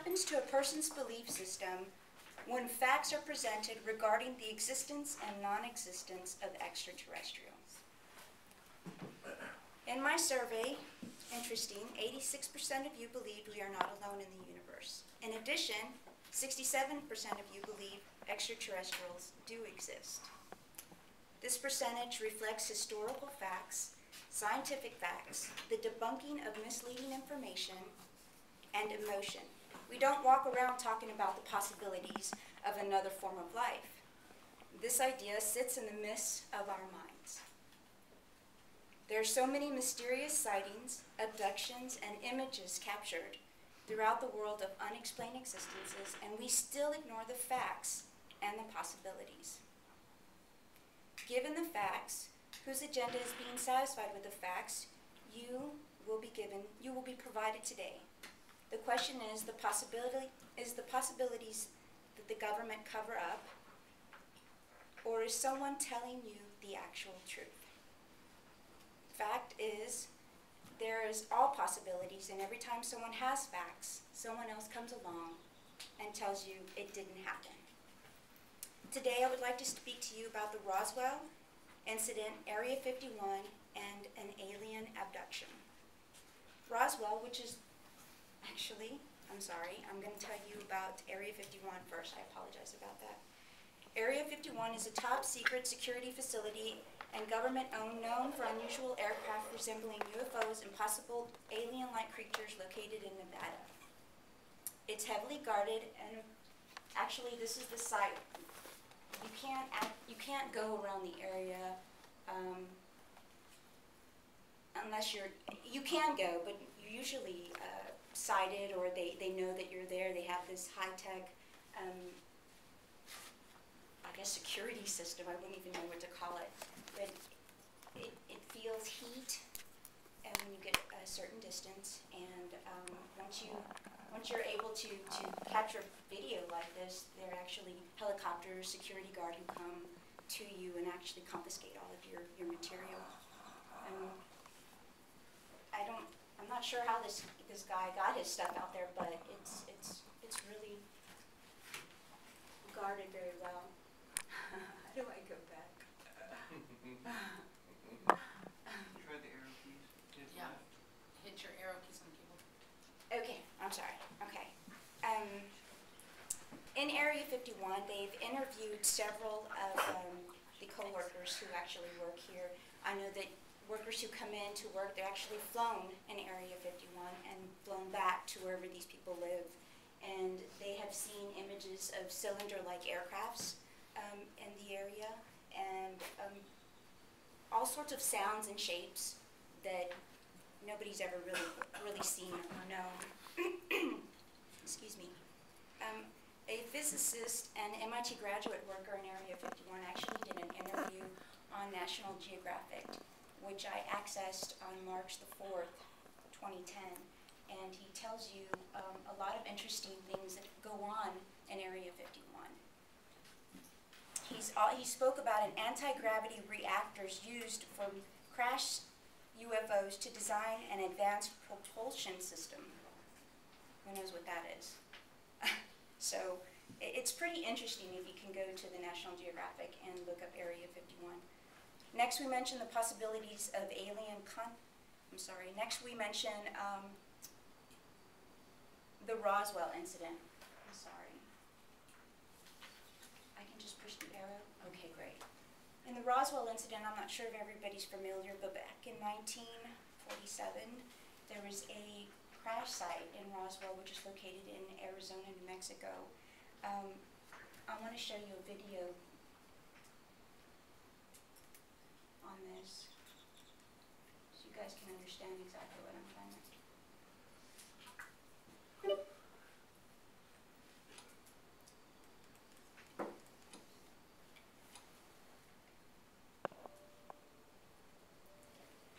happens to a person's belief system when facts are presented regarding the existence and non-existence of extraterrestrials? In my survey, interesting, 86% of you believed we are not alone in the universe. In addition, 67% of you believe extraterrestrials do exist. This percentage reflects historical facts, scientific facts, the debunking of misleading information, and emotion. We don't walk around talking about the possibilities of another form of life. This idea sits in the midst of our minds. There are so many mysterious sightings, abductions, and images captured throughout the world of unexplained existences, and we still ignore the facts and the possibilities. Given the facts, whose agenda is being satisfied with the facts, you will be provided today. The question is the possibilities that the government cover up, or is someone telling you the actual truth? Fact is, there is all possibilities, and every time someone has facts, someone else comes along and tells you it didn't happen. Today, I would like to speak to you about the Roswell incident, Area 51, and an alien abduction. Roswell, which is actually, I'm going to tell you about Area 51 first. I apologize about that. Area 51 is a top-secret security facility and government-owned, known for unusual aircraft resembling UFOs and possible alien-like creatures located in Nevada. It's heavily guarded, and actually, this is the site. You can't go around the area unless you can go, but you're usually cited, or they know that you're there. They have this high-tech, I guess, security system. I wouldn't even know what to call it. But it feels heat, and when you get a certain distance, and once you're able to capture video like this, there are actually helicopters, security guard who come to you and actually confiscate all of your material. I'm not sure how this guy got his stuff out there, but it's really guarded very well. How do I go back? Try the arrow keys. Yeah. Hit your arrow keys on the keyboard. Okay, I'm sorry. Okay. In Area 51, they've interviewed several of the co-workers who actually work here. I know that workers who come in to work, they're actually flown in Area 51 and flown back to wherever these people live. And they have seen images of cylinder-like aircrafts in the area, and all sorts of sounds and shapes that nobody's ever really seen or known. Excuse me. A physicist and MIT graduate worker in Area 51 actually did an interview on National Geographic, which I accessed on March the 4th, 2010. And he tells you a lot of interesting things that go on in Area 51. He spoke about an anti-gravity reactors used for crash UFOs to design an advanced propulsion system. Who knows what that is? So it's pretty interesting if you can go to the National Geographic and look up Area 51. Next, we mentioned the possibilities of alien Next, we mention the Roswell incident. I'm sorry. I can just push the arrow? Okay, great. In the Roswell incident, I'm not sure if everybody's familiar, but back in 1947, there was a crash site in Roswell, which is located in Arizona, New Mexico. I want to show you a video on this so you guys can understand exactly what I'm trying to do.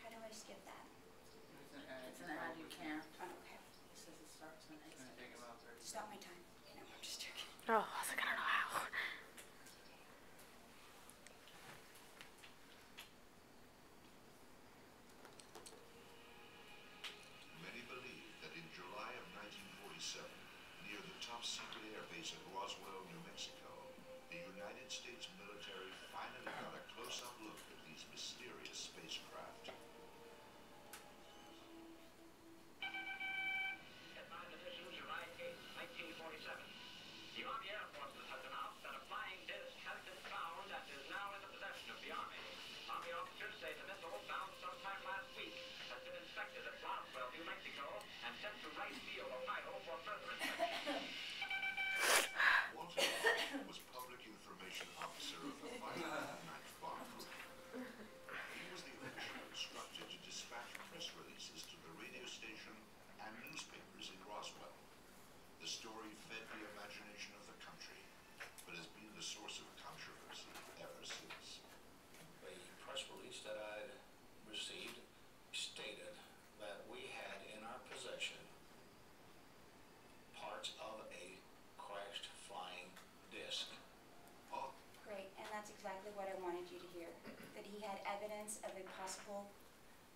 How do I skip that? It's an ad you can't. Oh, okay. It says it starts when It's going to take about 30 seconds. Stop my time. No, I'm just joking. Oh, I was like, I don't know how. Many believe that in July of 1947, near top-secret airbase at Roswell, New Mexico, the United States military finally got a close-up look at these mysterious spacecraft. Headline edition, July 8, 1947. The Army Air Forces has announced that a flying disc has been found and is now in the possession of the Army. Army officers say the missile found sometime last week has been inspected at Roswell, New Mexico, and sent to Wright Field, Ohio for further inspection. Walter was public information officer of the 509th Bomb Group. He was the official instructed to dispatch press releases to the radio station and newspapers in Roswell. The story fed the imagination of the country, but has been the source of controversy ever since. The press release that I'd received stated that we had in our possession parts of a crashed flying disc. Oh, Great, and that's exactly what I wanted you to hear, that he had evidence of a possible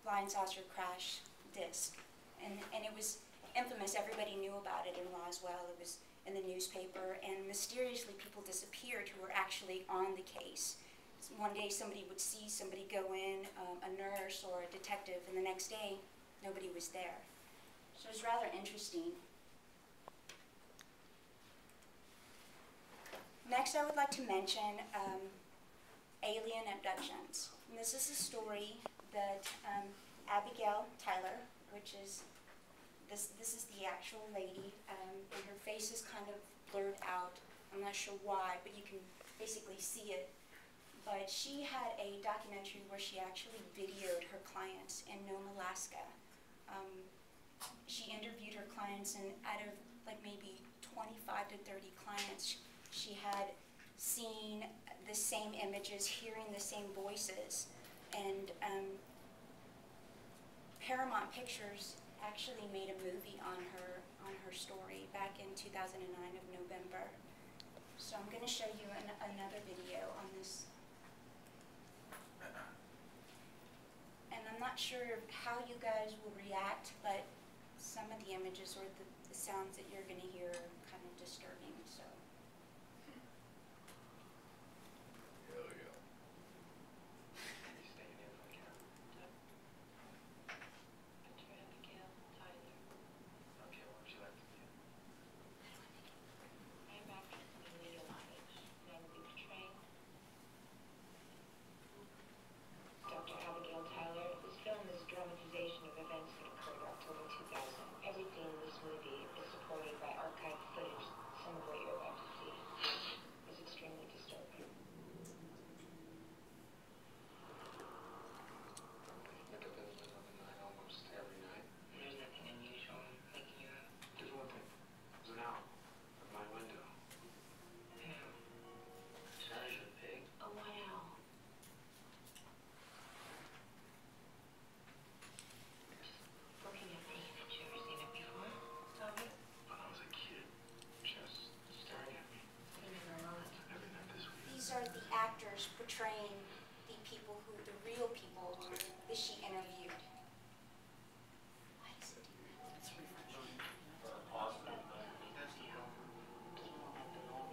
flying saucer crash disc. And it was infamous, everybody knew about it in Roswell, it was in the newspaper, and mysteriously people disappeared who were actually on the case. One day somebody would see somebody go in, a nurse or a detective, and the next day nobody was there. So it was rather interesting. Next, I would like to mention alien abductions. And this is a story that Abigail Tyler, which is, this is the actual lady, and her face is kind of blurred out. I'm not sure why, but you can basically see it. But she had a documentary where she actually videoed her clients in Nome, Alaska. She interviewed her clients, and out of like maybe 25 to 30 clients, she had seen the same images, hearing the same voices, and Paramount Pictures actually made a movie on her story back in 2009 of November. So I'm going to show you another video on this. And I'm not sure how you guys will react, but some of the images or the sounds that you're going to hear are kind of disturbing. So. hell yeah. You staying in for the camera? Enter Abigail Tyler. Okay, what would you like to do? I am actress Amelia Mileage, and I will be portraying Dr. Abigail Tyler. This film is a dramatization of events that occurred October 2000. Everything in this movie is supported by archived footage. Some of what you're about to see is extremely disturbing. Look at this middle of the night almost every night. There's nothing unusual in waking you up. There's one thing. There's an owl at my window. Yeah. Sounds a pig. A white owl. Looking at me. Had you ever seen it before? Tommy? When I was a kid, just staring at me You never not. every night this week. These are the actors portraying the people who, the real people that she interviewed. Why does it do that? It's refreshing.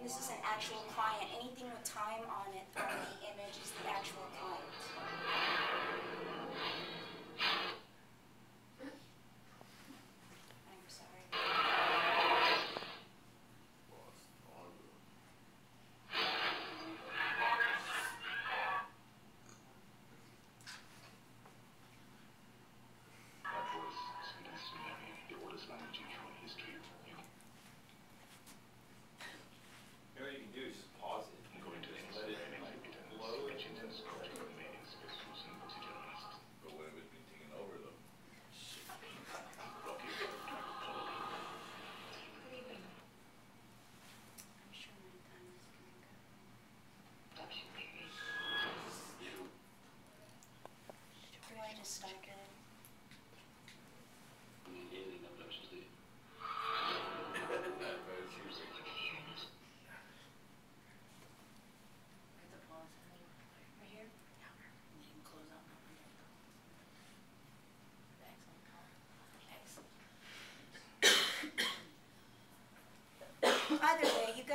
This is an actual client. Anything with time on it, on the image, is the actual client. I'm sorry. That voice suggests to me the oldest language in human history. You know what you can do is just pause it. I'm going to Just let it explain my evidence, load which is and in scripture.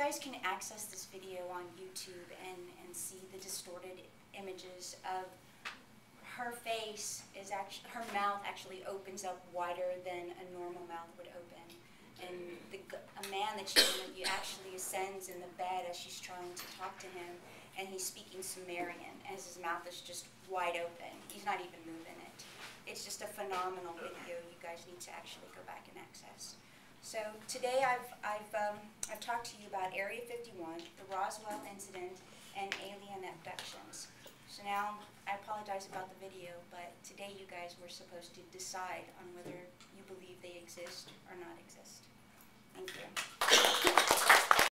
guys can access this video on YouTube and see the distorted images of her face is actually, her mouth actually opens up wider than a normal mouth would open. And a man that she's interviewed actually ascends in the bed as she's trying to talk to him, and he's speaking Sumerian as his mouth is just wide open. He's not even moving it. It's just a phenomenal video. You guys need to actually go back and access. So today I've talked to you about Area 51, the Roswell incident, and alien abductions. So now, I apologize about the video, but today you guys were supposed to decide on whether you believe they exist or not exist. Thank you.